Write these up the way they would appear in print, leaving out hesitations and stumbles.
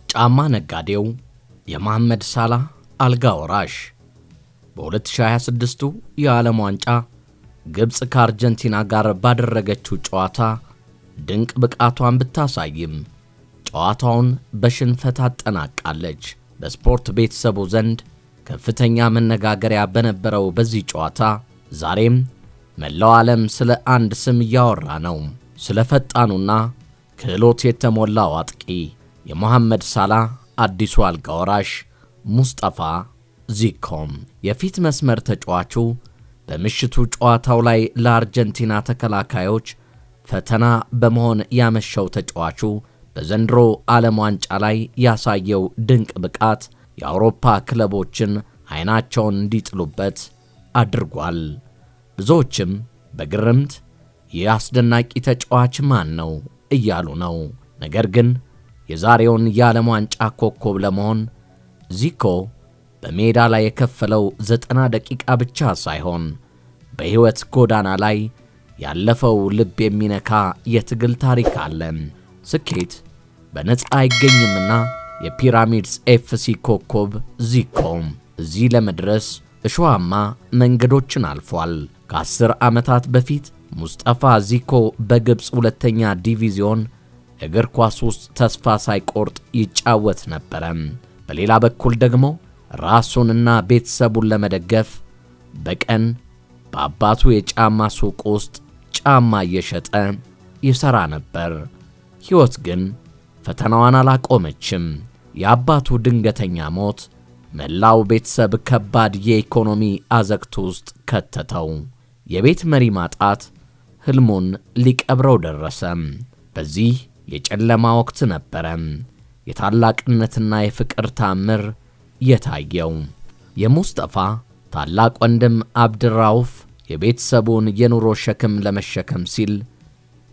ጫማ ነጋዴው የመሐመድ ሳላህ አልጋ ወራሽ በ2026 የዓለም ዋንጫ ግብጽ ከአርጀንቲና ጋር ባደረገችው ጨዋታ ድንቅ ብቃቷን ብታሳይም ጨዋታውን በሽንፈት አጠናቃለች። በስፖርት ቤተሰቡ ዘንድ ከፍተኛ መነጋገሪያ በነበረው በዚህ ጨዋታ ዛሬም መላው ዓለም ስለ አንድ ስም እያወራ ነው። ስለ ፈጣኑና ክህሎት የተሞላው አጥቂ የመሐመድ ሳላህ አዲሱ አልጋ ወራሽ ሙስጠፋ ዚኮም። የፊት መስመር ተጫዋቹ በምሽቱ ጨዋታው ላይ ለአርጀንቲና ተከላካዮች ፈተና በመሆን ያመሸው ተጫዋቹ በዘንድሮ ዓለም ዋንጫ ላይ ያሳየው ድንቅ ብቃት የአውሮፓ ክለቦችን አይናቸውን እንዲጥሉበት አድርጓል። ብዙዎችም በግርምት ይህ አስደናቂ ተጫዋች ማን ነው እያሉ ነው። ነገር ግን የዛሬውን የዓለም ዋንጫ ኮከብ ለመሆን ዚኮ በሜዳ ላይ የከፈለው 90 ደቂቃ ብቻ ሳይሆን በሕይወት ጎዳና ላይ ያለፈው ልብ የሚነካ የትግል ታሪክ አለ። ስኬት በነፃ አይገኝምና የፒራሚድስ ኤፍሲ ኮከብ ዚኮ እዚህ ለመድረስ እሾሃማ መንገዶችን አልፏል። ከ10 ዓመታት በፊት ሙስጠፋ ዚኮ በግብፅ ሁለተኛ ዲቪዚዮን እግር ኳስ ውስጥ ተስፋ ሳይቆርጥ ይጫወት ነበረ። በሌላ በኩል ደግሞ ራሱንና ቤተሰቡን ለመደገፍ በቀን በአባቱ የጫማ ሱቅ ውስጥ ጫማ እየሸጠ ይሰራ ነበር። ሕይወት ግን ፈተናዋን አላቆመችም። የአባቱ ድንገተኛ ሞት መላው ቤተሰብ ከባድ የኢኮኖሚ አዘቅት ውስጥ ከተተው። የቤት መሪ ማጣት ሕልሙን ሊቀብረው ደረሰ። በዚህ የጨለማ ወቅት ነበረ የታላቅነትና የፍቅር ታምር የታየው። የሙስጠፋ ታላቅ ወንድም አብድራውፍ የቤተሰቡን የኑሮ ሸክም ለመሸከም ሲል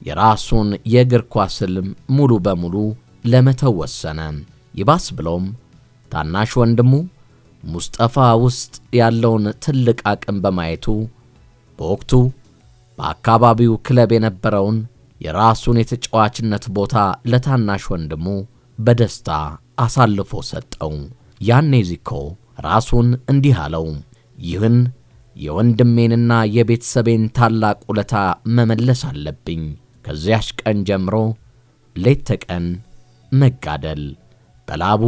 የራሱን የእግር ኳስ ሕልም ሙሉ በሙሉ ለመተው ወሰነ። ይባስ ብሎም ታናሽ ወንድሙ ሙስጠፋ ውስጥ ያለውን ትልቅ አቅም በማየቱ በወቅቱ በአካባቢው ክለብ የነበረውን የራሱን የተጫዋችነት ቦታ ለታናሽ ወንድሙ በደስታ አሳልፎ ሰጠው። ያኔ ዚኮ ራሱን እንዲህ አለው፣ ይህን የወንድሜንና የቤተሰቤን ታላቅ ውለታ መመለስ አለብኝ። ከዚያች ቀን ጀምሮ ሌት ተቀን መጋደል፣ በላቡ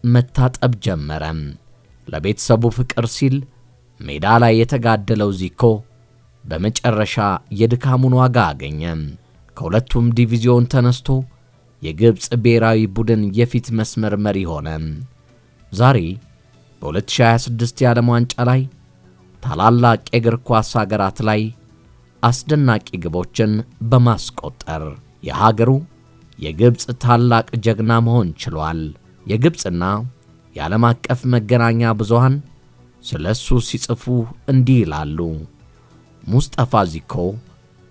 መታጠብ ጀመረ። ለቤተሰቡ ፍቅር ሲል ሜዳ ላይ የተጋደለው ዚኮ በመጨረሻ የድካሙን ዋጋ አገኘ። ከሁለቱም ዲቪዚዮን ተነስቶ የግብፅ ብሔራዊ ቡድን የፊት መስመር መሪ ሆነ። ዛሬ በ2026 የዓለም ዋንጫ ላይ ታላላቅ የእግር ኳስ ሀገራት ላይ አስደናቂ ግቦችን በማስቆጠር የሀገሩ የግብፅ ታላቅ ጀግና መሆን ችሏል። የግብፅና የዓለም አቀፍ መገናኛ ብዙሃን ስለሱ ሲጽፉ እንዲህ ይላሉ። ሙስጠፋ ዚኮ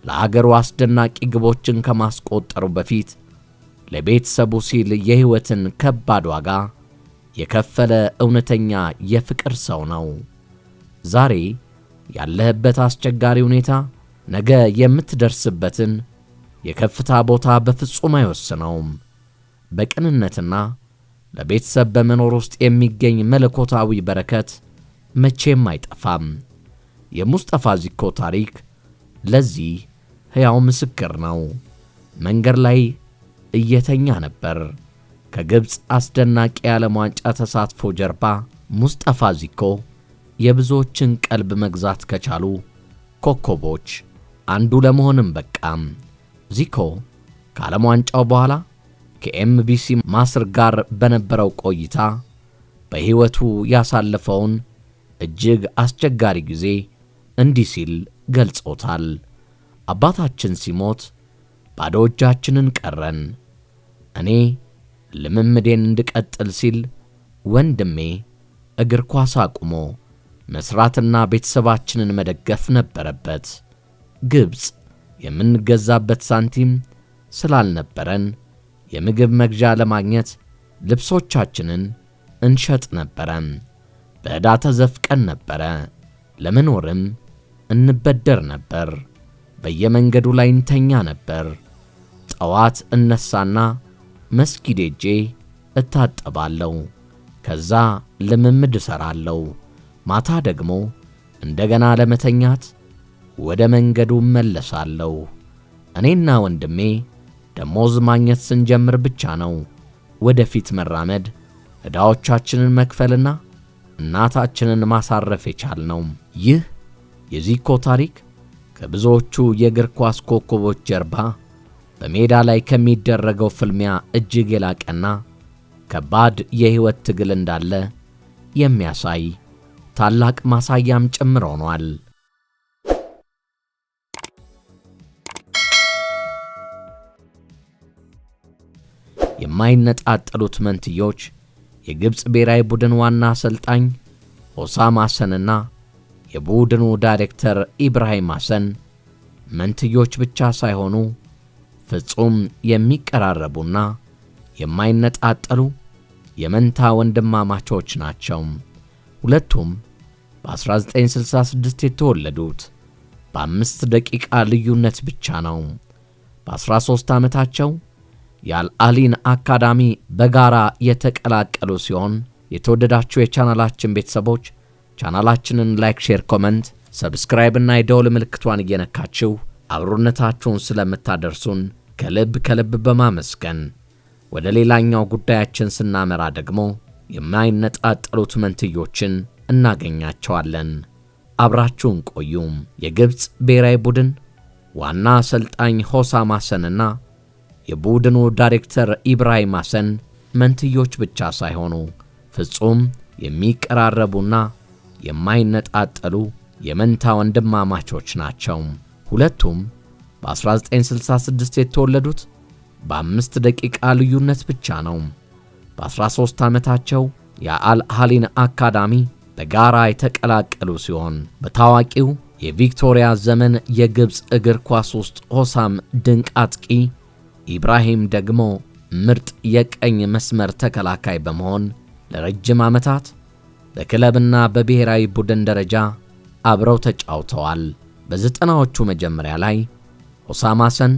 ለሀገሩ አስደናቂ ግቦችን ከማስቆጠሩ በፊት ለቤተሰቡ ሲል የሕይወትን ከባድ ዋጋ የከፈለ እውነተኛ የፍቅር ሰው ነው። ዛሬ ያለህበት አስቸጋሪ ሁኔታ ነገ የምትደርስበትን የከፍታ ቦታ በፍጹም አይወስነውም። በቅንነትና ለቤተሰብ በመኖር ውስጥ የሚገኝ መለኮታዊ በረከት መቼም አይጠፋም። የሙስጠፋ ዚኮ ታሪክ ለዚህ ሕያው ምስክር ነው። መንገድ ላይ እየተኛ ነበር። ከግብፅ አስደናቂ የዓለም ዋንጫ ተሳትፎ ጀርባ ሙስጠፋ ዚኮ የብዙዎችን ቀልብ መግዛት ከቻሉ ኮከቦች አንዱ ለመሆንም በቃም። ዚኮ ከዓለም ዋንጫው በኋላ ከኤምቢሲ ማስር ጋር በነበረው ቆይታ በሕይወቱ ያሳለፈውን እጅግ አስቸጋሪ ጊዜ እንዲህ ሲል ገልጾታል። አባታችን ሲሞት ባዶ እጃችንን ቀረን። እኔ ልምምዴን እንድቀጥል ሲል ወንድሜ እግር ኳስ አቁሞ መስራትና ቤተሰባችንን መደገፍ ነበረበት። ግብፅ የምንገዛበት ሳንቲም ስላልነበረን የምግብ መግዣ ለማግኘት ልብሶቻችንን እንሸጥ ነበረ። በዕዳ ተዘፍቀን ነበረ። ለመኖርም እንበደር ነበር። በየመንገዱ ላይ እንተኛ ነበር። ጠዋት እነሳና መስጊድ ሄጄ እታጠባለሁ። ከዛ ልምምድ እሰራለሁ። ማታ ደግሞ እንደገና ለመተኛት ወደ መንገዱ እመለሳለሁ። እኔና ወንድሜ ደሞዝ ማግኘት ስንጀምር ብቻ ነው ወደፊት መራመድ፣ ዕዳዎቻችንን መክፈልና እናታችንን ማሳረፍ የቻልነው። ይህ የዚኮ ታሪክ ከብዙዎቹ የእግር ኳስ ኮከቦች ጀርባ በሜዳ ላይ ከሚደረገው ፍልሚያ እጅግ የላቀና ከባድ የሕይወት ትግል እንዳለ የሚያሳይ ታላቅ ማሳያም ጭምር ሆኗል። የማይነጣጠሉት መንትዮች የግብፅ ብሔራዊ ቡድን ዋና አሰልጣኝ ሆሳም ሐሰንና የቡድኑ ዳይሬክተር ኢብራሂም ሐሰን መንትዮች ብቻ ሳይሆኑ ፍጹም የሚቀራረቡና የማይነጣጠሉ የመንታ ወንድማማቾች ናቸው። ሁለቱም በ1966 የተወለዱት በ5 ደቂቃ ልዩነት ብቻ ነው። በ13 ዓመታቸው የአልአህሊን አካዳሚ በጋራ የተቀላቀሉ ሲሆን የተወደዳችሁ የቻናላችን ቤተሰቦች ቻናላችንን ላይክ፣ ሼር፣ ኮመንት፣ ሰብስክራይብ እና የደወል ምልክቷን እየነካችሁ አብሮነታችሁን ስለምታደርሱን ከልብ በማመስገን ወደ ሌላኛው ጉዳያችን ስናመራ ደግሞ የማይነጣጠሉት መንትዮችን እናገኛቸዋለን። አብራችሁን ቆዩ። የግብፅ ብሔራዊ ቡድን ዋና አሰልጣኝ ሆሳም ሐሰንና የቡድኑ ዳይሬክተር ኢብራሂም ሐሰን መንትዮች ብቻ ሳይሆኑ ፍጹም የሚቀራረቡና የማይነጣጠሉ የመንታ ወንድማማቾች ናቸው። ሁለቱም በ1966 የተወለዱት በ5 ደቂቃ ልዩነት ብቻ ነው። በ13 ዓመታቸው የአልአህሊን አካዳሚ በጋራ የተቀላቀሉ ሲሆን በታዋቂው የቪክቶሪያ ዘመን የግብፅ እግር ኳስ ውስጥ ሆሳም ድንቅ አጥቂ፣ ኢብራሂም ደግሞ ምርጥ የቀኝ መስመር ተከላካይ በመሆን ለረጅም ዓመታት በክለብና በብሔራዊ ቡድን ደረጃ አብረው ተጫውተዋል። በዘጠናዎቹ መጀመሪያ ላይ ሆሳም ሐሰን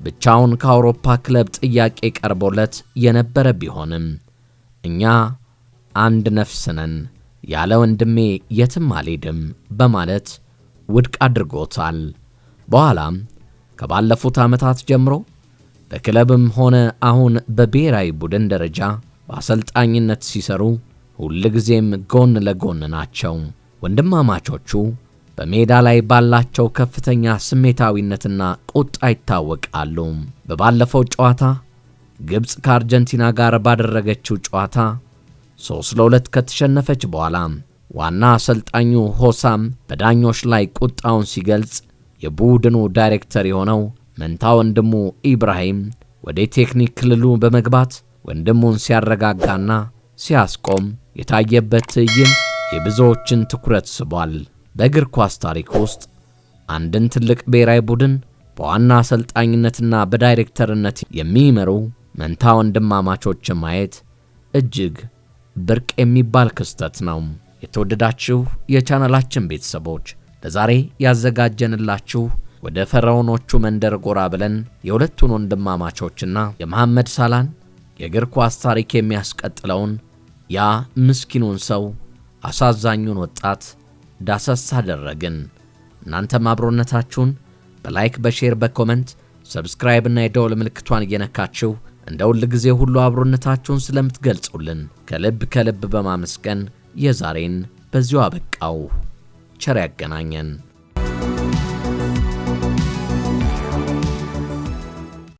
ብቻውን ከአውሮፓ ክለብ ጥያቄ ቀርቦለት የነበረ ቢሆንም እኛ አንድ ነፍስ ነን ያለ ወንድሜ የትም አልሄድም በማለት ውድቅ አድርጎታል። በኋላም ከባለፉት ዓመታት ጀምሮ በክለብም ሆነ አሁን በብሔራዊ ቡድን ደረጃ በአሰልጣኝነት ሲሰሩ ሁልጊዜም ጎን ለጎን ናቸው። ወንድማማቾቹ በሜዳ ላይ ባላቸው ከፍተኛ ስሜታዊነትና ቁጣ ይታወቃሉ። በባለፈው ጨዋታ ግብፅ ከአርጀንቲና ጋር ባደረገችው ጨዋታ 3-2 ከተሸነፈች በኋላ ዋና አሰልጣኙ ሆሳም በዳኞች ላይ ቁጣውን ሲገልጽ የቡድኑ ዳይሬክተር የሆነው መንታ ወንድሙ ኢብራሂም ወደ ቴክኒክ ክልሉ በመግባት ወንድሙን ሲያረጋጋና ሲያስቆም የታየበት ትዕይንት የብዙዎችን ትኩረት ስቧል። በእግር ኳስ ታሪክ ውስጥ አንድን ትልቅ ብሔራዊ ቡድን በዋና አሰልጣኝነትና በዳይሬክተርነት የሚመሩ መንታ ወንድማማቾችን ማየት እጅግ ብርቅ የሚባል ክስተት ነው። የተወደዳችሁ የቻናላችን ቤተሰቦች ለዛሬ ያዘጋጀንላችሁ ወደ ፈርዖኖቹ መንደር ጎራ ብለን የሁለቱን ወንድማማቾችና የመሐመድ ሳላን የእግር ኳስ ታሪክ የሚያስቀጥለውን ያ ምስኪኑን ሰው አሳዛኙን ወጣት ዳሰስ አደረግን። እናንተም አብሮነታችሁን በላይክ፣ በሼር፣ በኮመንት ሰብስክራይብ እና የደወል ምልክቷን እየነካችሁ እንደ ሁል ጊዜ ሁሉ አብሮነታችሁን ስለምትገልጹልን ከልብ በማመስገን የዛሬን በዚሁ አበቃው። ቸር ያገናኘን።